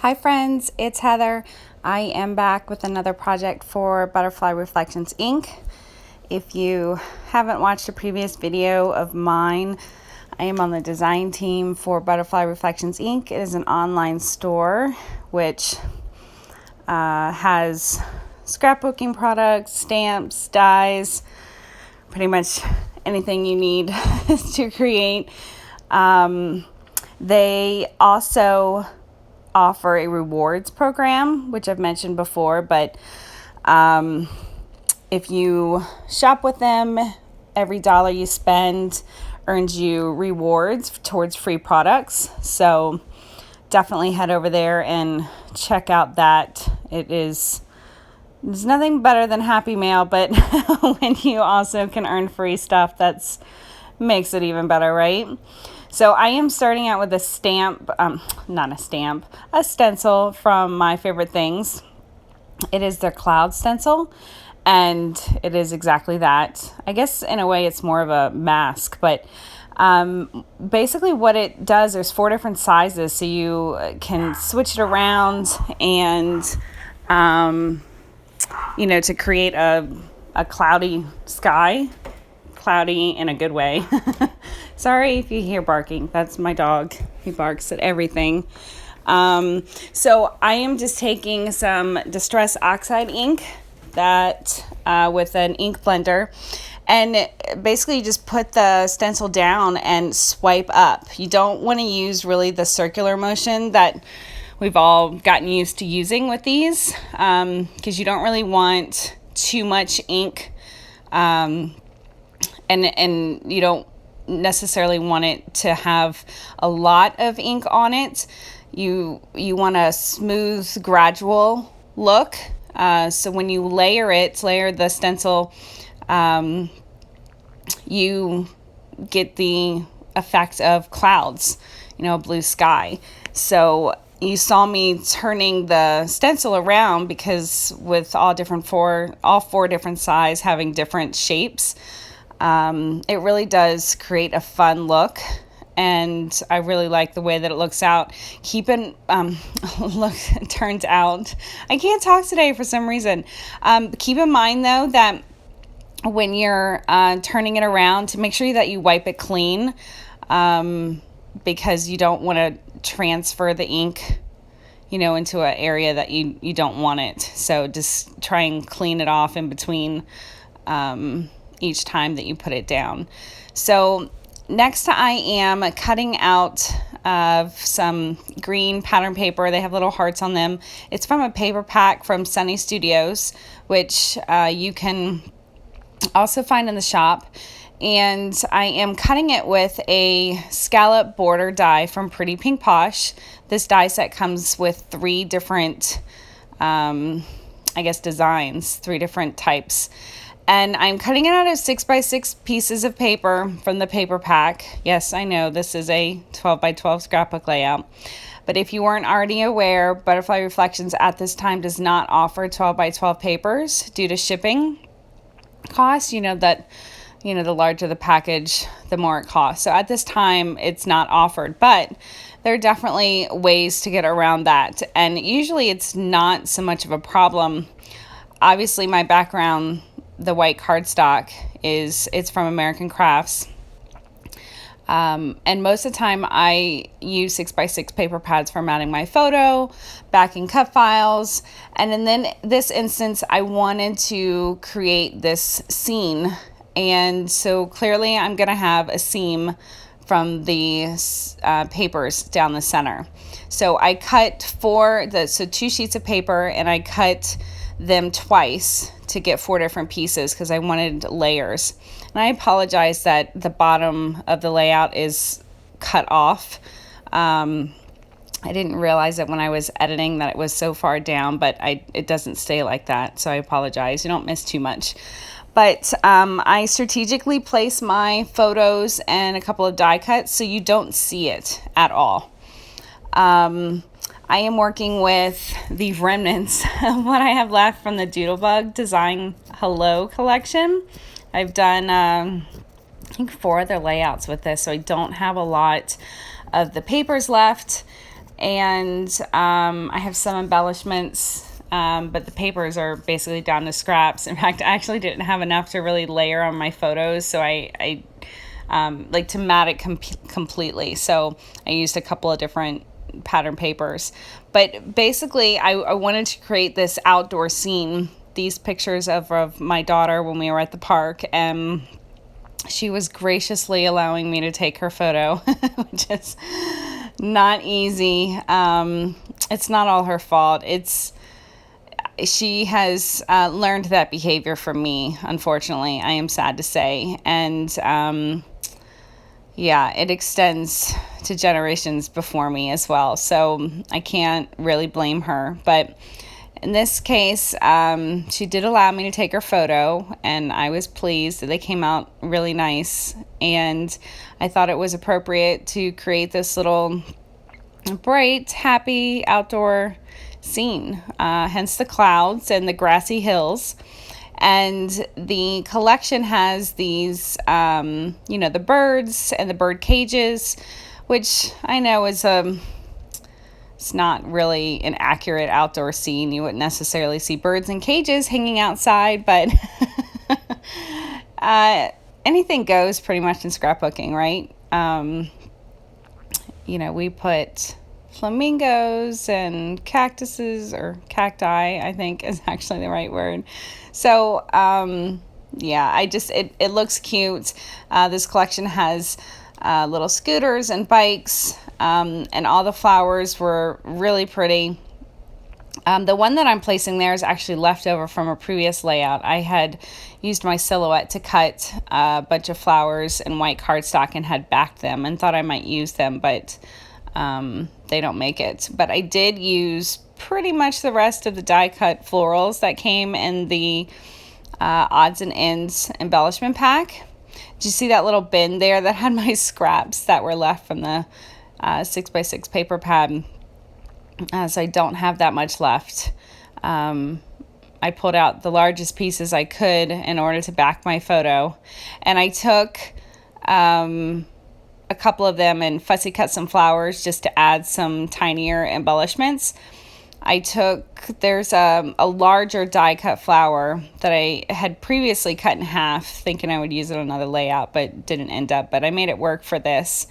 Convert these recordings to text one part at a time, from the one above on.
Hi friends, it's Heather. I am back with another project for Butterfly Reflections Inc. If you haven't watched a previous video of mine, I am on the design team for Butterfly Reflections Inc. It is an online store which has scrapbooking products, stamps, dies, pretty much anything you need to create. They also offer a rewards program, which I've mentioned before, but if you shop with them, every dollar you spend earns you rewards towards free products. So definitely head over there and check out that. There's nothing better than Happy Mail, but when you also can earn free stuff, that's makes it even better, right? So I am starting out with a stencil from My Favorite Things. It is their cloud stencil, and it is exactly that. I guess in a way it's more of a mask, but basically what it does, there's 4 different sizes, so you can switch it around and, to create a cloudy sky. Cloudy in a good way. Sorry if you hear barking. That's my dog. He barks at everything. So I am just taking some Distress Oxide ink with an ink blender, and basically you just put the stencil down and swipe up. You don't want to use really the circular motion that we've all gotten used to using with these, because you don't really want too much ink, and you don't necessarily want it to have a lot of ink on it. You want a smooth, gradual look. So when you layer the stencil, you get the effect of clouds, blue sky. So you saw me turning the stencil around because with all 4 different sizes having different shapes, it really does create a fun look, and I really like the way that it looks out. It turns out, I can't talk today for some reason. Keep in mind though that when you're turning it around, to make sure that you wipe it clean, because you don't want to transfer the ink, into an area that you don't want it. So just try and clean it off in between, each time that you put it down. So next I am cutting out some green pattern paper. They have little hearts on them. It's from a paper pack from Sunny Studios, which you can also find in the shop. And I am cutting it with a scallop border die from Pretty Pink Posh. This die set comes with 3 different, designs, 3 different types. And I'm cutting it out of 6x6 pieces of paper from the paper pack. Yes, I know this is a 12x12 scrapbook layout. But if you weren't already aware, Butterfly Reflections at this time does not offer 12x12 papers due to shipping costs. The larger the package, the more it costs. So at this time, it's not offered. But there are definitely ways to get around that. And usually it's not so much of a problem. Obviously, my background, the white cardstock, it's from American Crafts. And most of the time I use 6x6 paper pads for mounting my photo, backing cut files. And then this instance, I wanted to create this scene. And so clearly I'm going to have a seam from the papers down the center. So I cut 2 sheets of paper, and I cut them twice to get 4 different pieces because I wanted layers. And I apologize that the bottom of the layout is cut off. I didn't realize it when I was editing that it was so far down, but it doesn't stay like that, so I apologize. You don't miss too much. But I strategically place my photos and a couple of die cuts so you don't see it at all. I am working with the remnants of what I have left from the Doodlebug Design Hello collection. I've done, I think 4 other layouts with this, so I don't have a lot of the papers left. And I have some embellishments, but the papers are basically down to scraps. In fact, I actually didn't have enough to really layer on my photos, so I like to mat it completely. So I used a couple of different pattern papers. But basically, I wanted to create this outdoor scene. These pictures of my daughter when we were at the park, and she was graciously allowing me to take her photo, which is not easy. It's not all her fault. She has learned that behavior from me, unfortunately, I am sad to say. And yeah, it extends to generations before me as well. So I can't really blame her. But in this case, she did allow me to take her photo, and I was pleased that they came out really nice. And I thought it was appropriate to create this little bright, happy outdoor scene, hence the clouds and the grassy hills. And the collection has these, the birds and the bird cages, which I know is it's not really an accurate outdoor scene. You wouldn't necessarily see birds in cages hanging outside, but anything goes pretty much in scrapbooking, right? We put flamingos and cactuses, or cacti, I think is actually the right word. So, it looks cute. This collection has little scooters and bikes, and all the flowers were really pretty. The one that I'm placing there is actually left over from a previous layout. I had used my silhouette to cut a bunch of flowers in white cardstock and had backed them and thought I might use them, but they don't make it. But I did use pretty much the rest of the die cut florals that came in the odds and ends embellishment pack. Did you see that little bin there that had my scraps that were left from the 6x6 paper pad? So I don't have that much left. I pulled out the largest pieces I could in order to back my photo. And I took a couple of them and fussy cut some flowers just to add some tinier embellishments. There's a larger die cut flower that I had previously cut in half, thinking I would use it on another layout, but didn't end up. But I made it work for this.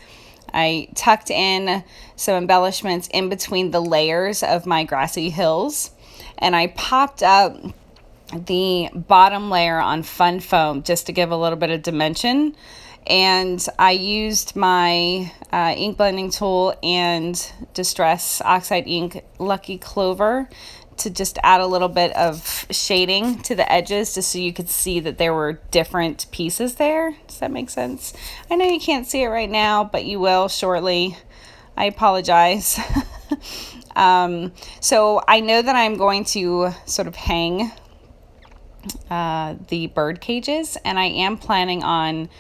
I tucked in some embellishments in between the layers of my grassy hills, and I popped up the bottom layer on fun foam just to give a little bit of dimension. And I used my ink blending tool and Distress Oxide ink Lucky Clover to just add a little bit of shading to the edges just so you could see that there were different pieces there. Does that make sense? I know you can't see it right now, but you will shortly. I apologize. So I know that I'm going to sort of hang the bird cages, and I am planning on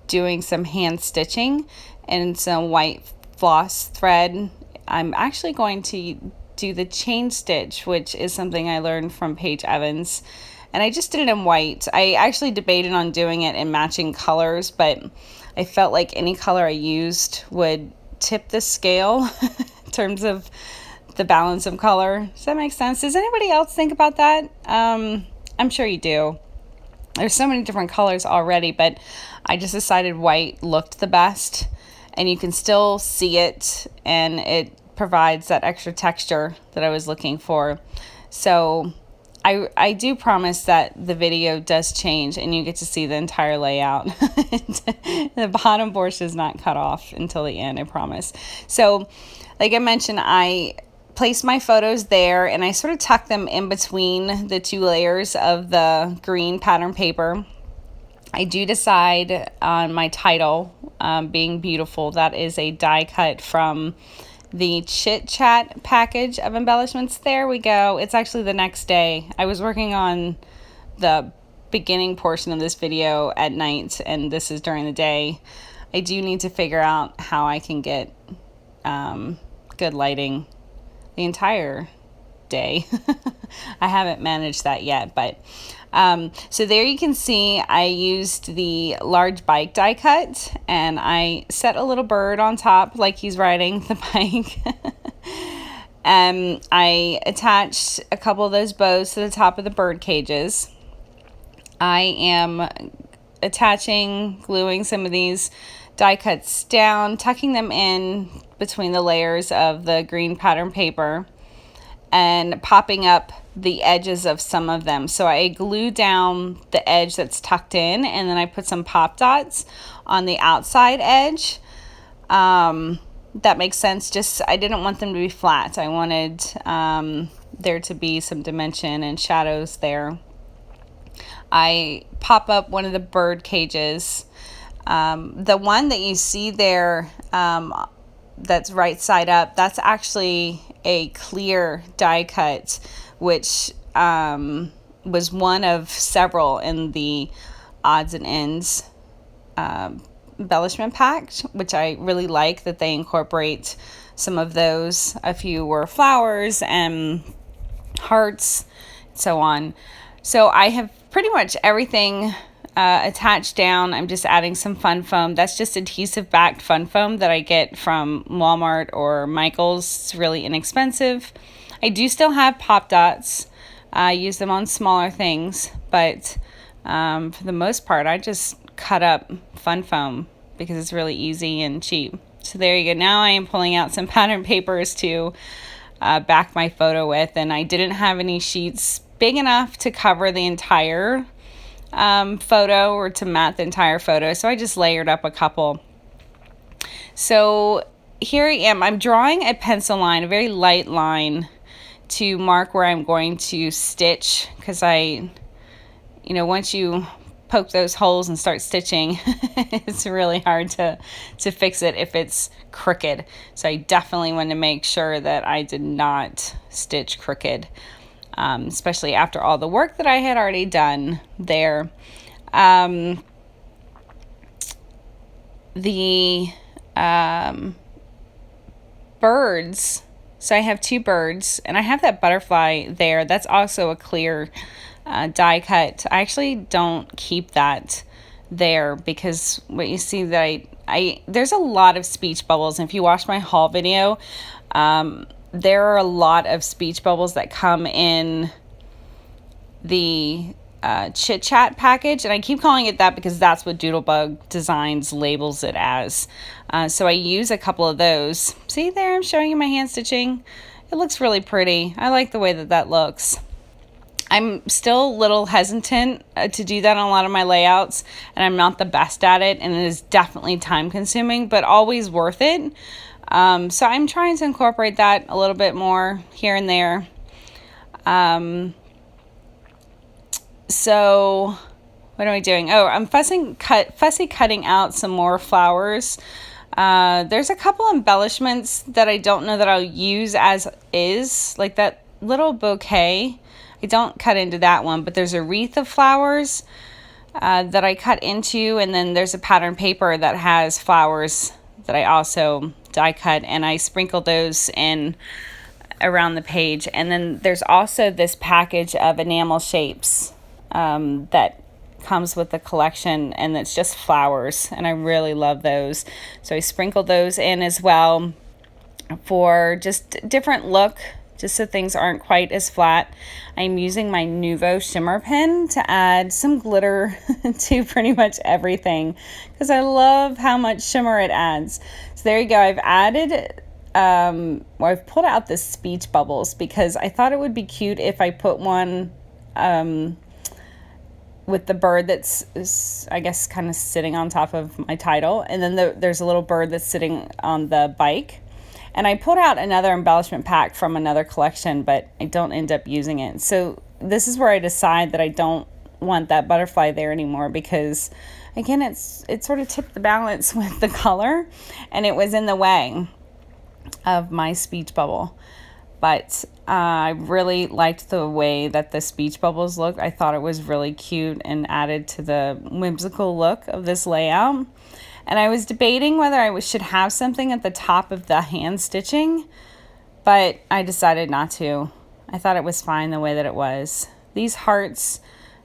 doing some hand stitching and some white floss thread. I'm actually going to do the chain stitch, which is something I learned from Paige Evans, and I just did it in white. I actually debated on doing it in matching colors, but I felt like any color I used would tip the scale in terms of the balance of color. Does that make sense? Does anybody else think about that? I'm sure you do. There's so many different colors already, but I just decided white looked the best, and you can still see it, and it provides that extra texture that I was looking for. So I do promise that the video does change and you get to see the entire layout. The bottom portion is not cut off until the end, I promise. So like I mentioned, I placed my photos there and I sort of tucked them in between the two layers of the green pattern paper. I do decide on my title being beautiful. That is a die cut from the Chit Chat package of embellishments. There we go. It's actually the next day. I was working on the beginning portion of this video at night, and this is during the day. I do need to figure out how I can get good lighting the entire day. I haven't managed that yet, but so there you can see I used the large bike die cut, and I set a little bird on top like he's riding the bike. I attached a couple of those bows to the top of the bird cages. I am gluing some of these die cuts down, tucking them in between the layers of the green pattern paper, and popping up the edges of some of them. So I glue down the edge that's tucked in, and then I put some pop dots on the outside edge. That makes sense. Just, I didn't want them to be flat. I wanted there to be some dimension and shadows there. I pop up one of the bird cages. The one that you see there, that's right side up, that's actually a clear die cut, which was one of several in the odds and ends embellishment pack, which I really like that they incorporate some of those. A few were flowers and hearts, so on. So I have pretty much everything attached down. I'm just adding some fun foam. That's just adhesive backed fun foam that I get from Walmart or Michael's. It's really inexpensive. I do still have pop dots. I use them on smaller things, but for the most part, I just cut up fun foam because it's really easy and cheap. So there you go. Now I am pulling out some pattern papers to back my photo with, and I didn't have any sheets big enough to cover the entire photo or to mat the entire photo, so I just layered up a couple. So here I am. I'm drawing a pencil line, a very light line, to mark where I'm going to stitch, because once you poke those holes and start stitching, it's really hard to fix it if it's crooked. So I definitely want to make sure that I did not stitch crooked, especially after all the work that I had already done there. The birds, so I have two birds, and I have that butterfly there. That's also a clear die cut. I actually don't keep that there because what you see that I there's a lot of speech bubbles, and if you watch my haul video, there are a lot of speech bubbles that come in the chit chat package, and I keep calling it that because that's what Doodlebug Designs labels it as. So I use a couple of those. See there, I'm showing you my hand stitching. It looks really pretty. I like the way that looks. I'm still a little hesitant to do that on a lot of my layouts, and I'm not the best at it, and it is definitely time consuming, but always worth it. So I'm trying to incorporate that a little bit more here and there. So what am I doing? Oh, I'm fussy cutting out some more flowers. There's a couple embellishments that I don't know that I'll use as is, like that little bouquet. I don't cut into that one, but there's a wreath of flowers that I cut into, and then there's a pattern paper that has flowers that I also die cut, and I sprinkle those in around the page. And then there's also this package of enamel shapes that comes with the collection, and it's just flowers, and I really love those. So I sprinkle those in as well for just different look, just so things aren't quite as flat. I'm using my Nuvo shimmer pen to add some glitter to pretty much everything because I love how much shimmer it adds. So there you go. I've added, I've pulled out the speech bubbles because I thought it would be cute if I put one with the bird that's, I guess, kind of sitting on top of my title. And then there's a little bird that's sitting on the bike. And I pulled out another embellishment pack from another collection, but I don't end up using it. So this is where I decide that I don't want that butterfly there anymore because, again, it sort of tipped the balance with the color, and it was in the way of my speech bubble. But I really liked the way that the speech bubbles look. I thought it was really cute and added to the whimsical look of this layout. And I was debating whether I should have something at the top of the hand stitching, but I decided not to. I thought it was fine the way that it was. These hearts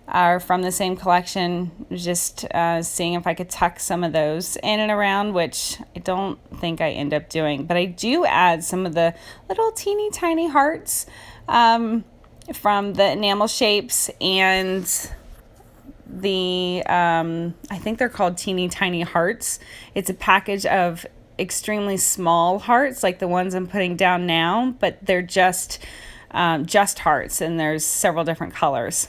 are from the same collection. Just seeing if I could tuck some of those in and around, which I don't think I end up doing. But I do add some of the little teeny tiny hearts from the enamel shapes and the, I think they're called teeny tiny hearts. It's a package of extremely small hearts like the ones I'm putting down now, but they're just hearts, and there's several different colors.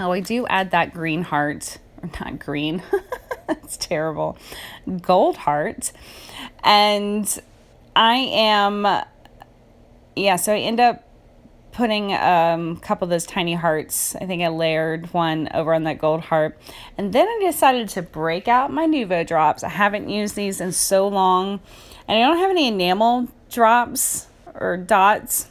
Oh, I do add that green heart, or not green, it's terrible, gold heart. And so I end up putting a couple of those tiny hearts. I think I layered one over on that gold heart. And then I decided to break out my Nuvo drops. I haven't used these in so long. And I don't have any enamel drops or dots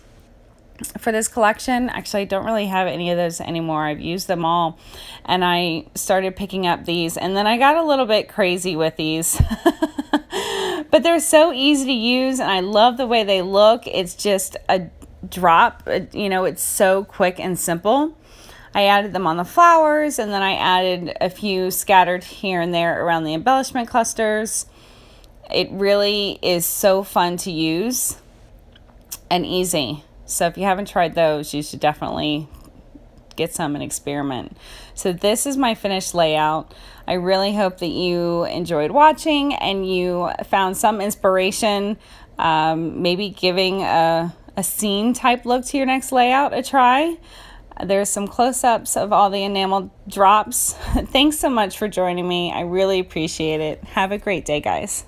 for this collection. Actually, I don't really have any of those anymore. I've used them all. And I started picking up these. And then I got a little bit crazy with these. But they're so easy to use. And I love the way they look. It's just a drop. It's so quick and simple. I added them on the flowers, and then I added a few scattered here and there around the embellishment clusters. It really is so fun to use and easy. So if you haven't tried those, you should definitely get some and experiment. So this is my finished layout. I really hope that you enjoyed watching and you found some inspiration, maybe giving a scene type look to your next layout a try. There's some close-ups of all the enamel drops. Thanks so much for joining me. I really appreciate it. Have a great day, guys.